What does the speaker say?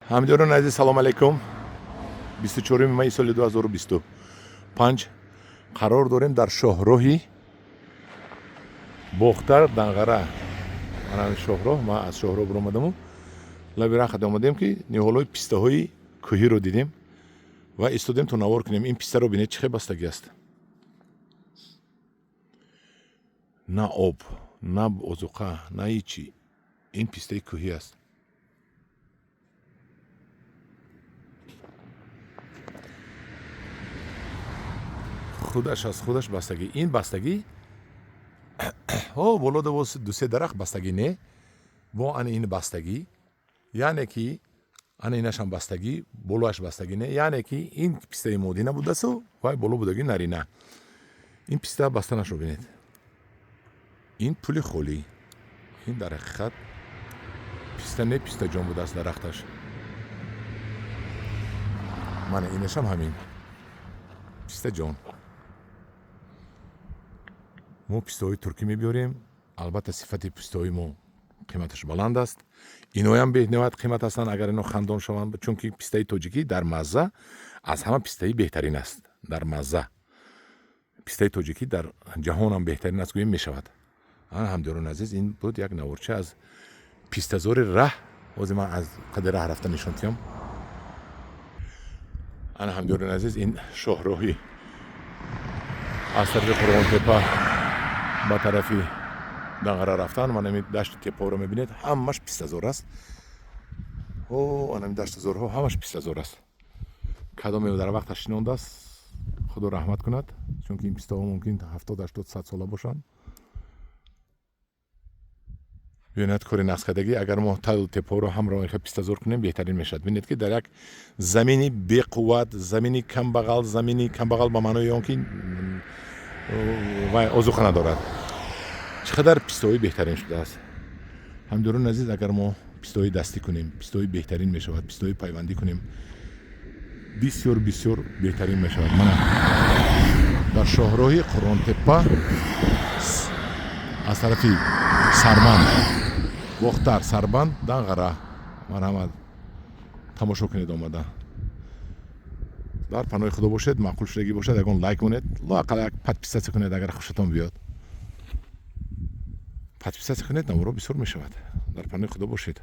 ҳамидорон азиз салому алайкум. 24 майи соли 2025 қарор дорем дар шоҳроҳи бохтар Данғара. Ман шоҳроҳ, ман аз шоҳроҳ биромадаму лаби рахат омадем ки ниҳолои пистаҳои кӯҳиро дидем ва истодем то навор кунем. Ин пистаро бинед чӣ хел бастагӣ аст. На об, на озуқа, на ҳичи. Ин пистаи кӯҳӣ аст. худаш аз худаш бастагӣ. Ин бастагӣ боло дусе дарахт бастагӣ не. Бо ани ин бастагӣ яъне ки ани инашам бастагӣ, болоаш бастагӣ не. Яъне ки ин пистаи моди набудасу вай боло будагӣ нарина. Ин писта бастанашро бинед. Ин пули холӣ. Ин дар ҳақиқат писта не писта ҷон будааст дарахташ. мана инашам ҳамин писта ҷон. мо пистаҳои туркӣ мебиёрем. албатта сифати пистаҳои мо қиматаш баланд аст. Иноям беҳниҳоят қимат ҳастанд агар ино хандон шаванд, чунки пистаи тоҷикӣ дар мазза аз ҳама пистаи беҳтарин аст. Дар мазза пистаи тоҷикӣ дар ҷаҳонам беҳтарин аст гӯем мешавад. ҳамдиёрон азиз, ин буд як наворча аз пистазори раҳ. ҳозир ман аз қади раҳ рафта нишон диҳам. ҳамдиёрон азиз, ин шоҳроҳи аз тарафи Қурғонтепа ба тарафи Данғара рафтан. ман ин дашти тепаҳоро мебинед, ҳамаш пистазор аст. ин даштазорҳо ҳамаш пистазор аст. кадомео дар вақташ шинондааст, худо раҳмат кунад, чунки ин пистаҳо мумкин 70-80 сола бошанд. бинед кори наскадагӣ агар мо талу тепаҳоро ҳамро пистазор кунем беҳтарин мешавад. бинед ки дар як замини беқувват, замини камбағал ба маънои он ки вай озуқа надорад, чӣ қадар пистаҳои беҳтарин шудааст. ҳамдиёрон азиз, агар мо пистаҳои дастӣ кунем, пистаҳои беҳтарин мешавад. пистаҳои пайвандӣ кунем, бисёр беҳтарин мешавад. мана дар шоҳроҳи Қурғонтепа аз тарафи Сарбанд, Бохтар, Сарбанд, Данғара. марҳамат, тамошо кунед омада. дар паноҳи худо бошед. маъқул шудагӣ бошад, ягон лайк монед, лоақал як подписатсия кунед. агар хушатон биёд подписатсия кунед, наворо бисёр мешавад. дар паноҳи худо бошед.